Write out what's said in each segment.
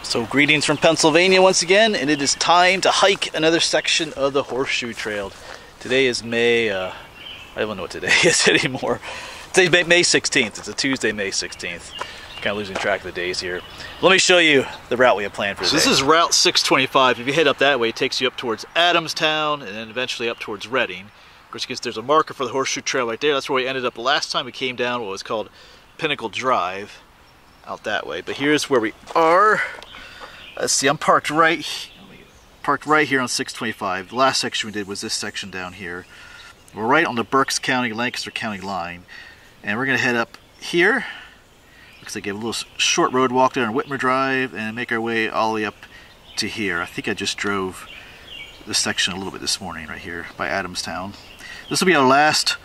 So greetings from Pennsylvania once again, and it is time to hike another section of the Horseshoe Trail. Today is May, I don't know what today is anymore. Today's May 16th. It's a Tuesday, May 16th. Kind of losing track of the days here. Let me show you the route we have planned for today. So this is Route 625. If you head up that way, it takes you up towards Adamstown and then eventually up towards Reading. Of course, because there's a marker for the Horseshoe Trail right there. That's where we ended up the last time we came down what was called Pinnacle Drive out that way. But here's where we are. Let's see, I'm parked right here on 625. The last section we did was this section down here. We're right on the Berks County, Lancaster County line. And we're going to head up here. Looks like we have a little short road walk there on Whitmer Drive and make our way all the way up to here. I think I just drove this section a little bit this morning right here by Adamstown. This will be our last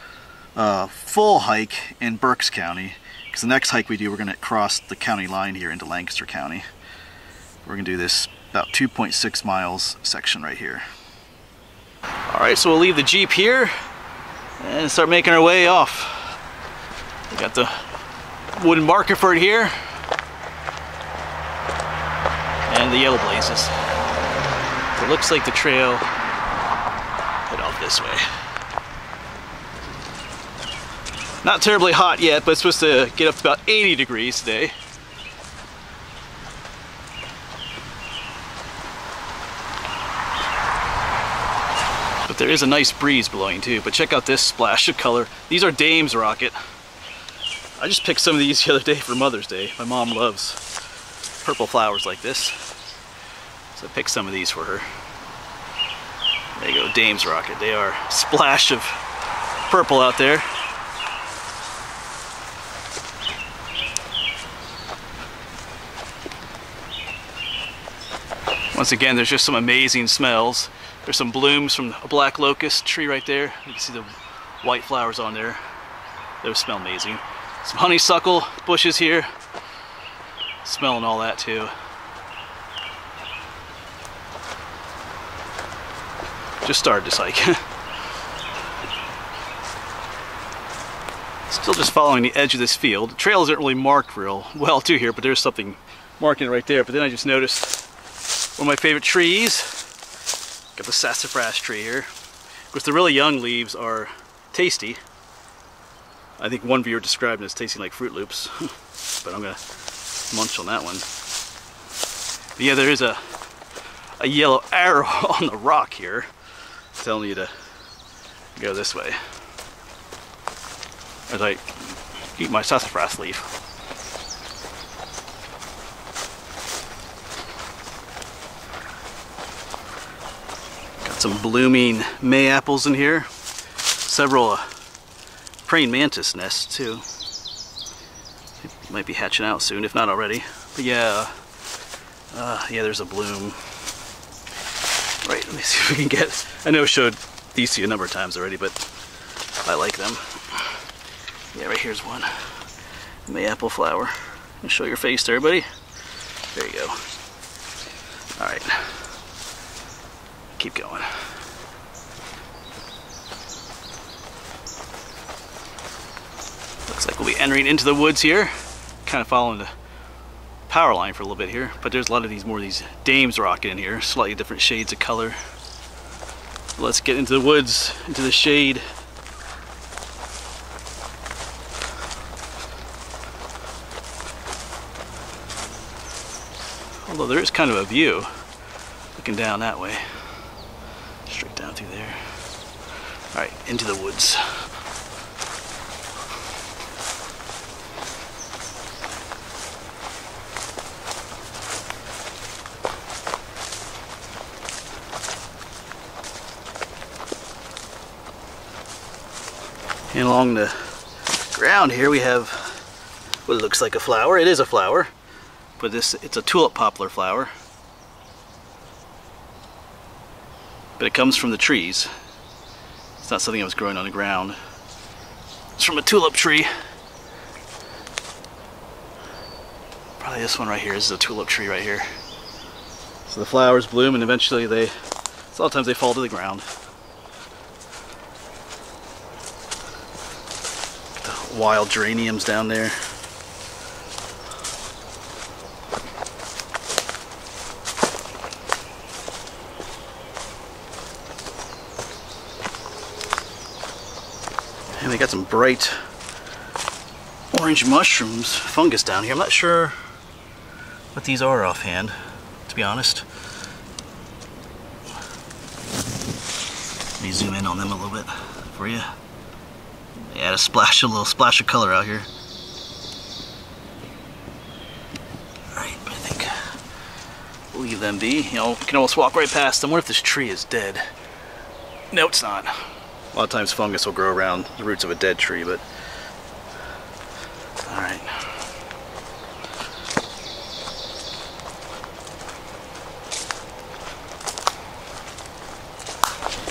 full hike in Berks County, because the next hike we do, we're going to cross the county line here into Lancaster County. We're going to do this about 2.6 miles section right here. Alright, so we'll leave the Jeep here and start making our way off. We got the wooden marker for it here and the yellow blazes. So it looks like the trail head off this way. Not terribly hot yet, but it's supposed to get up to about 80 degrees today. But there is a nice breeze blowing too. But check out this splash of color. These are Dame's Rocket. I just picked some of these the other day for Mother's Day. My mom loves purple flowers like this. So I picked some of these for her. There you go, Dame's Rocket. They are a splash of purple out there. Once again, there's just some amazing smells. There's some blooms from a black locust tree right there. You can see the white flowers on there. Those smell amazing. Some honeysuckle bushes here. Smelling all that too. Just started this hike. Still just following the edge of this field. The trail isn't really marked real well too here, but there's something marking it right there. But then I just noticed one of my favorite trees. Got the sassafras tree here. Of course, the really young leaves are tasty. I think one viewer described it as tasting like Fruit Loops, but I'm gonna munch on that one. But yeah, there is a yellow arrow on the rock here telling you to go this way as I eat my sassafras leaf. Some blooming May apples in here. Several praying mantis nests too. They might be hatching out soon, if not already. But yeah, yeah, there's a bloom. Right, let me see if we can get. I know I showed these to you a number of times already, but I like them. Yeah, right here's one. May apple flower. And show your face to everybody. There you go. All right. Keep going. Looks like we'll be entering into the woods here. Kind of following the power line for a little bit here, but there's a lot of these Dame's Rocket in here, slightly different shades of color. Let's get into the woods, into the shade. Although there is kind of a view looking down that way. Straight down through there. Alright, into the woods. And along the ground here we have what looks like a flower. It is a flower, but it's a tulip poplar flower. But it comes from the trees. It's not something that was growing on the ground. It's from a tulip tree. Probably this one right here. This is a tulip tree right here. So the flowers bloom and eventually sometimes they fall to the ground. The wild geraniums down there. And they got some bright orange mushrooms, fungus down here. I'm not sure what these are offhand, to be honest. Let me zoom in on them a little bit for you. They add a little splash of color out here. Alright, but I think we'll leave them be. You know, we can almost walk right past them. What if this tree is dead? No, it's not. A lot of times fungus will grow around the roots of a dead tree, but alright.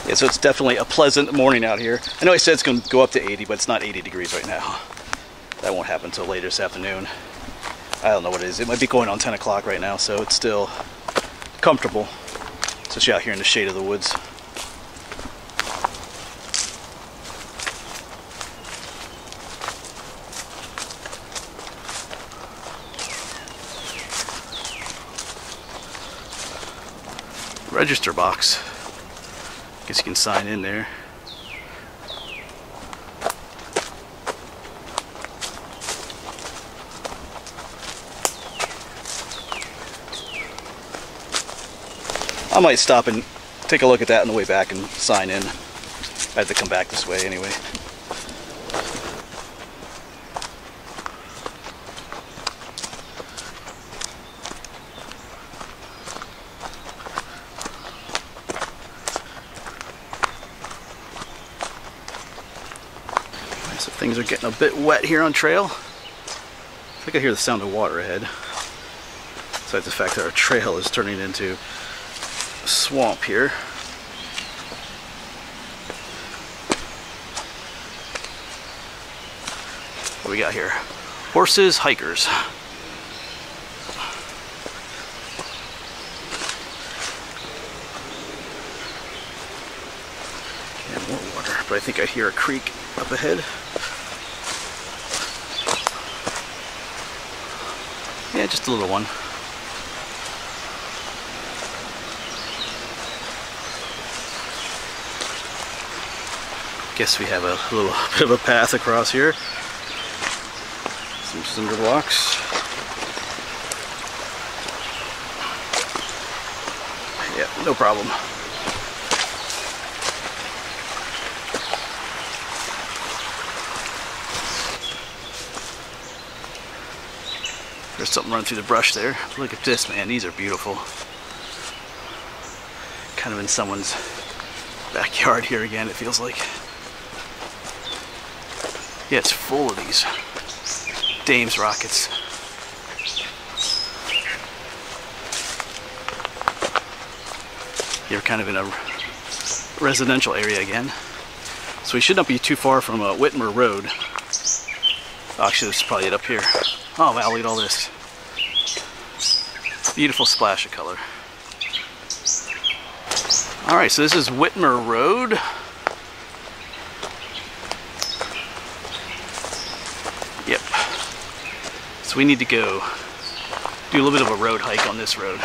Yeah, so it's definitely a pleasant morning out here. I know I said it's going to go up to 80, but it's not 80 degrees right now. That won't happen until later this afternoon. I don't know what it is. It might be going on 10 o'clock right now, so it's still comfortable, especially out here in the shade of the woods. Register box. Guess you can sign in there. I might stop and take a look at that on the way back and sign in. I have to come back this way anyway. So things are getting a bit wet here on trail. I think I hear the sound of water ahead. Besides the fact that our trail is turning into a swamp here. What do we got here? Horses, hikers. And more water, but I think I hear a creek up ahead. Yeah, just a little one. Guess we have a little bit of a path across here. Some cinder blocks. Yeah, no problem. There's something running through the brush there. Look at this, man. These are beautiful. Kind of in someone's backyard here again, it feels like. Yeah, it's full of these dame's rockets. You're kind of in a residential area again. So we should not be too far from Whitmer Road. Actually, this is probably it up here. Oh wow, look at all this. Beautiful splash of color. Alright, so this is Whitmer Road. Yep. So we need to go do a little bit of a road hike on this road.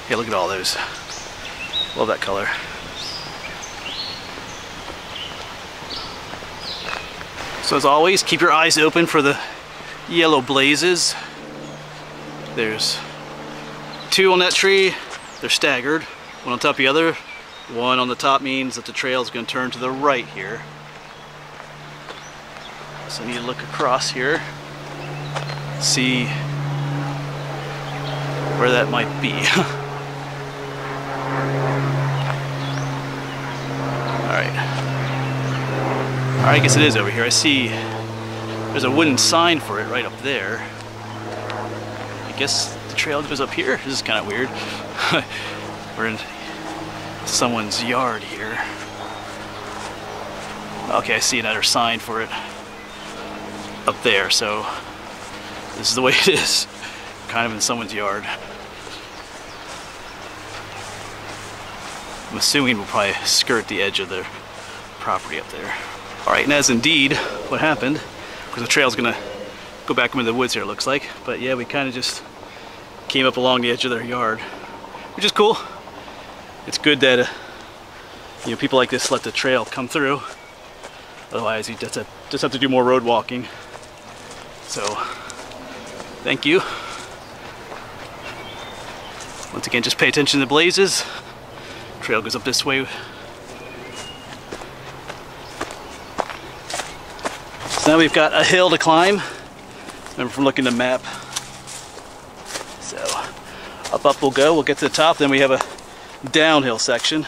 Hey, look at all those. Love that color. So as always, keep your eyes open for the yellow blazes. There's two on that tree. They're staggered. One on top of the other. One on the top means that the trail is going to turn to the right here. So I need to look across here. See where that might be. Alright. Alright, I guess it is over here. I see there's a wooden sign for it right up there. I guess the trail goes up here. This is kind of weird. We're in someone's yard here. Okay, I see another sign for it up there, so this is the way it is. Kind of in someone's yard. I'm assuming we'll probably skirt the edge of the property up there. Alright, and that's indeed what happened, because the trail's gonna go back into the woods here, it looks like. But yeah, we kind of just came up along the edge of their yard, which is cool. It's good that you know, people like this let the trail come through. Otherwise, you just have to do more road walking. So, thank you. Once again, just pay attention to the blazes. Trail goes up this way. So now we've got a hill to climb. Remember from looking at the map. So, up we'll go. We'll get to the top. Then we have a downhill section.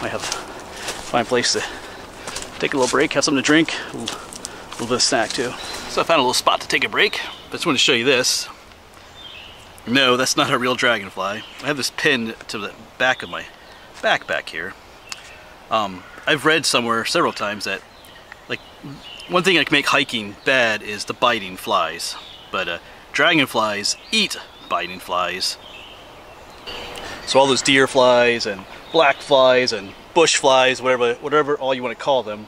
Might have to find a place to take a little break, have something to drink, a little bit of snack too. So I found a little spot to take a break. I just want to show you this. No, that's not a real dragonfly. I have this pinned to the back of my backpack here. I've read somewhere several times that, like, one thing that can make hiking bad is the biting flies. But dragonflies eat biting flies. So all those deer flies and black flies and bush flies, whatever all you want to call them,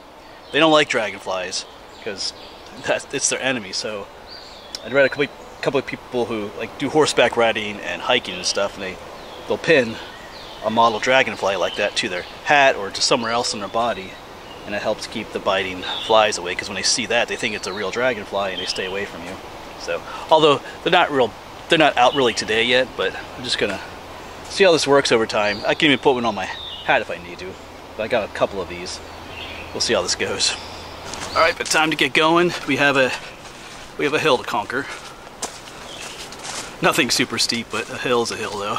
they don't like dragonflies because it's their enemy. So I'd read a couple of people who like do horseback riding and hiking and stuff, and they'll pin a model dragonfly like that to their hat or to somewhere else in their body, and it helps keep the biting flies away, because when they see that, they think it's a real dragonfly and they stay away from you. So although they're not out really today yet, but I'm just gonna see how this works over time. I can even put one on my hat if I need to. But I got a couple of these. We'll see how this goes. All right, but time to get going. We have a hill to conquer. Nothing super steep, but a hill's a hill though.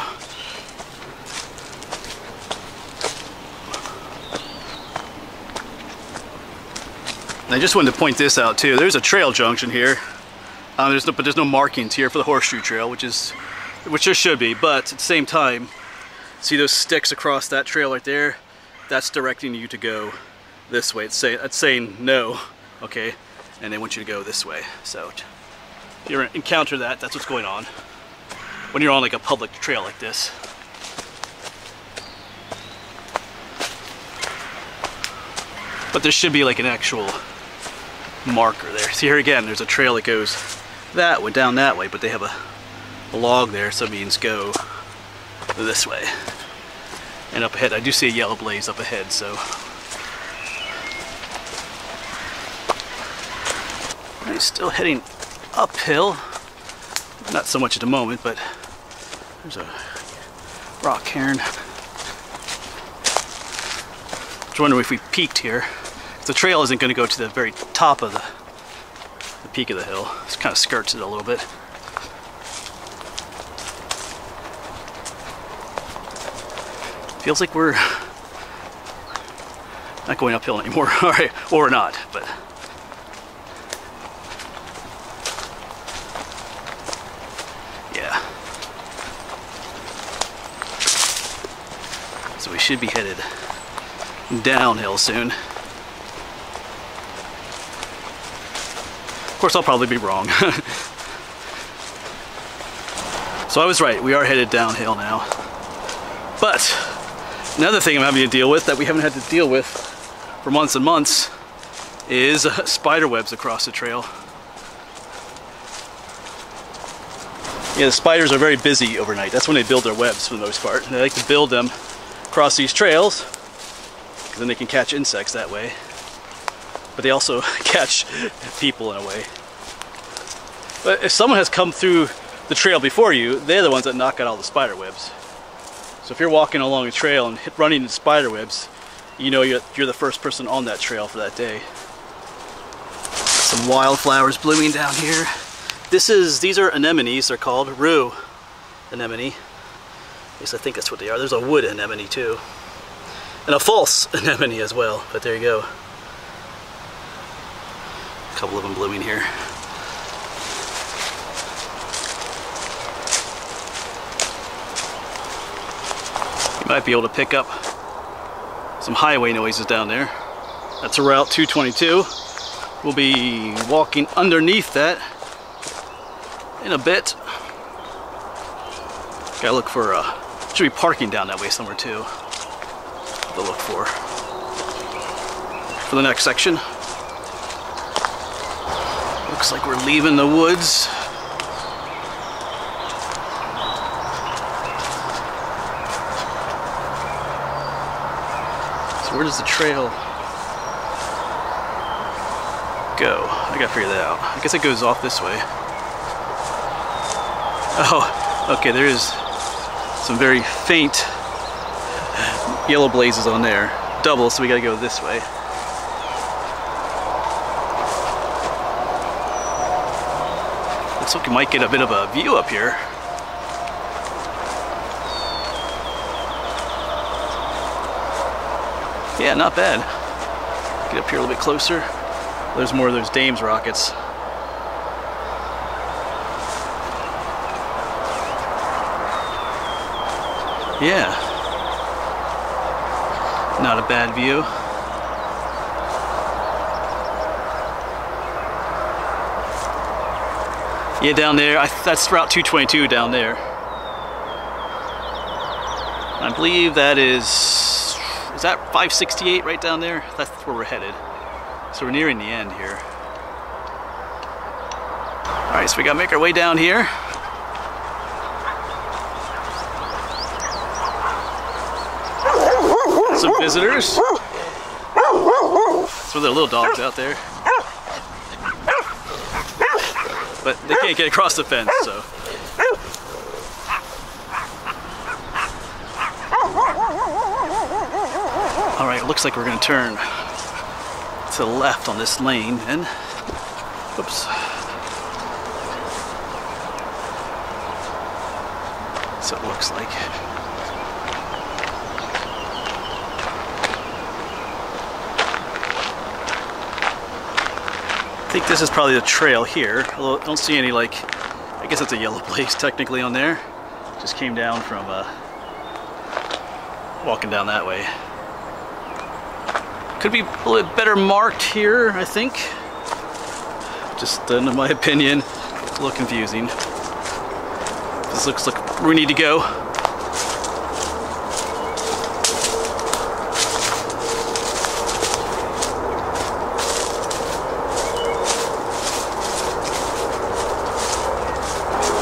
And I just wanted to point this out too. There's a trail junction here. But there's no markings here for the Horseshoe Trail, which there should be. But at the same time, see those sticks across that trail right there? That's directing you to go this way. It's saying no, okay? And they want you to go this way. So if you encounter that, that's what's going on when you're on like a public trail like this. But there should be like an actual marker there. See here again, there's a trail that goes that way, down that way, but they have a log there, so it means go this way. And up ahead, I do see a yellow blaze up ahead, so. I'm still heading uphill. Not so much at the moment, but there's a rock cairn. Just wondering if we peaked here. The trail isn't going to go to the very top of the peak of the hill. It kind of skirts it a little bit. Feels like we're not going uphill anymore. All right, or not, but. Yeah. So we should be headed downhill soon. Of course, I'll probably be wrong. So I was right, we are headed downhill now. But another thing I'm having to deal with that we haven't had to deal with for months and months is spider webs across the trail. Yeah, the spiders are very busy overnight. That's when they build their webs for the most part. They like to build them across these trails because then they can catch insects that way. But they also catch people in a way. But if someone has come through the trail before you, they're the ones that knock out all the spider webs. So if you're walking along a trail and running into spider webs, you know you're the first person on that trail for that day. Some wildflowers blooming down here. These are anemones, they're called rue anemone. At least I think that's what they are. There's a wood anemone too. And a false anemone as well, but there you go. A couple of them blooming here. You might be able to pick up some highway noises down there. That's Route 222. We'll be walking underneath that in a bit. Gotta look for, should be parking down that way somewhere too. To look for the next section. Looks like we're leaving the woods. where does the trail go? I gotta figure that out. I guess it goes off this way. Oh, okay, there is some very faint yellow blazes on there. Double, so we gotta go this way. Looks like we might get a bit of a view up here. Yeah, not bad. Get up here a little bit closer. There's more of those Dames rockets. Yeah. Not a bad view. Yeah, down there, that's Route 222 down there. I believe that is that 568 right down there? That's where we're headed. So we're nearing the end here. All right, so we gotta make our way down here. Some visitors. So there are little dogs out there. But they can't get across the fence, so. All right, looks like we're gonna turn to the left on this lane and, oops. So it looks like. I think this is probably the trail here, although I don't see any, like, I guess it's a yellow blaze technically on there. Just came down from walking down that way. Could be a little bit better marked here, I think. Just in my opinion, it's a little confusing. This looks like where we need to go.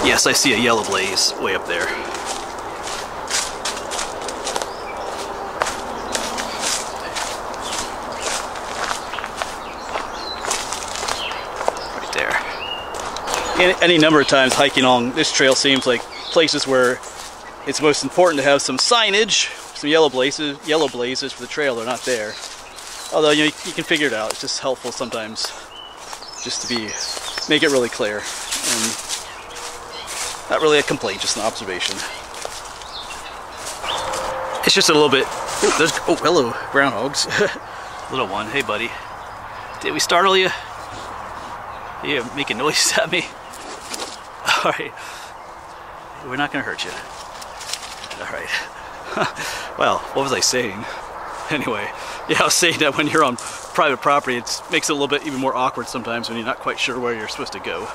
Yes, I see a yellow blaze way up there. Right there. Any number of times hiking along this trail seems like places where it's most important to have some signage, some yellow blazes for the trail. They're not there. Although you can figure it out. It's just helpful sometimes just to make it really clear. And not really a complaint, just an observation. It's just a little bit. Oh, hello, groundhogs. Little one. Hey, buddy. Did we startle you? You're making noises at me. All right. We're not gonna hurt you. All right. Well, what was I saying? Anyway, yeah, I was saying that when you're on private property, it makes it a little bit even more awkward sometimes when you're not quite sure where you're supposed to go.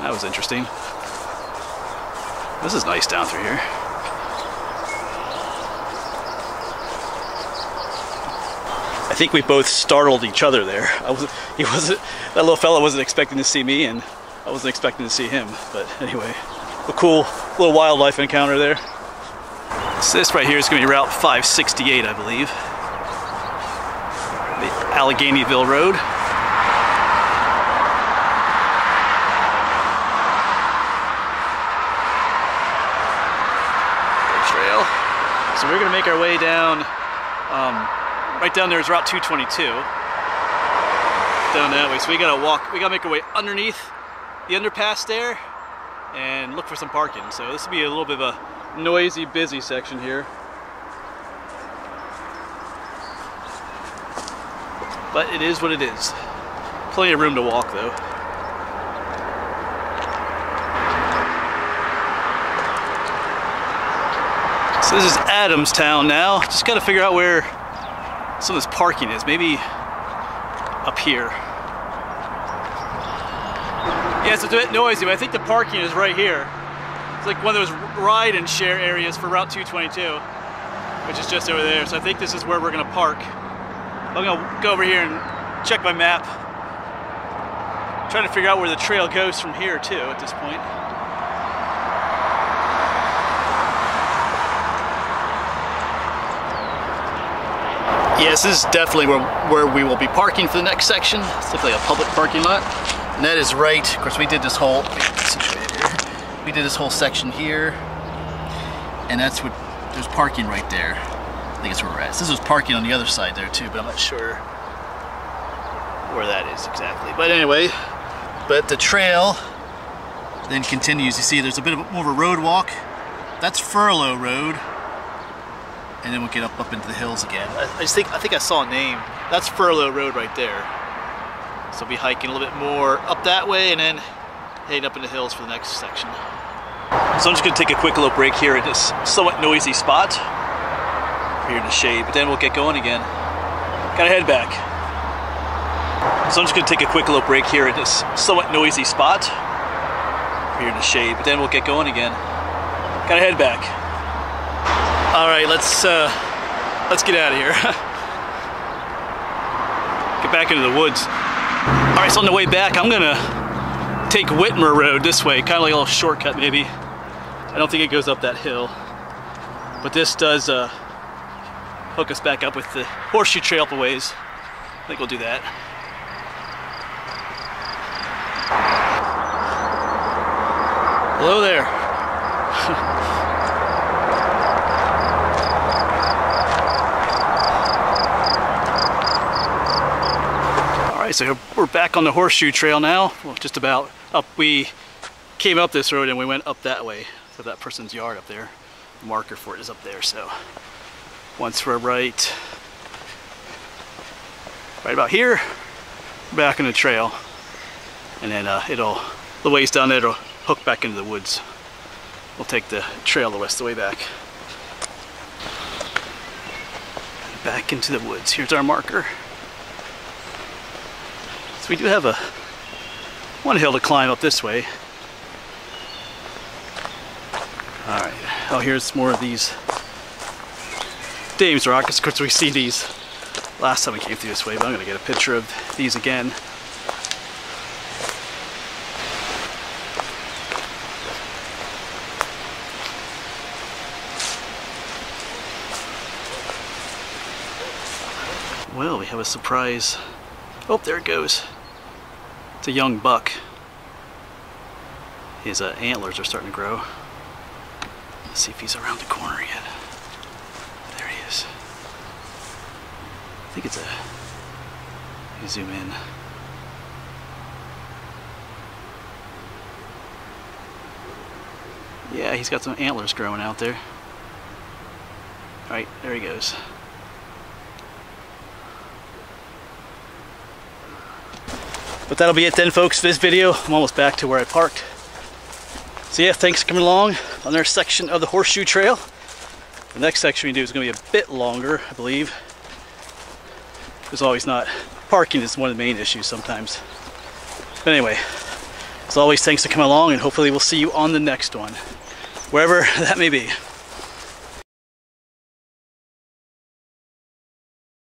That was interesting. This is nice down through here. I think we both startled each other there. That little fella wasn't expecting to see me, and I wasn't expecting to see him. But anyway, a cool little wildlife encounter there. So this right here is going to be Route 568, I believe. The Alleghenyville Road. So we're going to make our way down, right down there is Route 222, down that way. So we got to make our way underneath the underpass there and look for some parking. So this will be a little bit of a noisy, busy section here. But it is what it is. Plenty of room to walk though. So this is Adamstown now. Just got to figure out where some of this parking is. Maybe up here. Yeah, it's a bit noisy, but I think the parking is right here. It's like one of those ride and share areas for Route 222, which is just over there. So I think this is where we're going to park. I'm going to go over here and check my map. I'm trying to figure out where the trail goes from here too at this point. Yes, this is definitely where we will be parking for the next section. It's definitely a public parking lot. And that is right, of course we did this whole, we did this whole section here. And that's what, there's parking right there. I think that's where we're at. So this was parking on the other side there too, but I'm not sure where that is exactly. But anyway, but the trail then continues. You see there's a bit of more of a road walk. That's Furlough Road. And then we'll get up into the hills again. I think I saw a name. That's Furlough Road right there. So we'll be hiking a little bit more up that way and then heading up in the hills for the next section. So I'm just going to take a quick little break here at this somewhat noisy spot here in the shade, but then we'll get going again. Gotta head back. So I'm just going to take a quick little break here at this somewhat noisy spot here in the shade, but then we'll get going again. Gotta head back. All right, let's get out of here. Get back into the woods. All right, so on the way back, I'm gonna take Whitmer Road this way, kind of like a little shortcut maybe. I don't think it goes up that hill, but this does hook us back up with the Horseshoe Trail up a ways. I think we'll do that. Hello there. So we're back on the Horseshoe Trail now. Well, just about up. We came up this road and we went up that way. So that person's yard up there. The marker for it is up there. So once we're right about here, we're back on the trail. And then the ways down there, it'll hook back into the woods. We'll take the trail the rest of the way back. Back into the woods. Here's our marker. We do have one hill to climb up this way. All right. Oh, here's more of these Dames Rock. Of course, we see these last time we came through this way, but I'm going to get a picture of these again. Well, we have a surprise. Oh, there it goes. It's a young buck. His antlers are starting to grow. Let's see if he's around the corner yet. There he is. I think it's you zoom in. Yeah, he's got some antlers growing out there. All right, there he goes. But that'll be it then, folks, for this video. I'm almost back to where I parked. So yeah, thanks for coming along on our section of the Horseshoe Trail. The next section we do is going to be a bit longer, I believe. There's always not, parking is one of the main issues sometimes. But anyway, as always, thanks for coming along, and hopefully we'll see you on the next one, wherever that may be.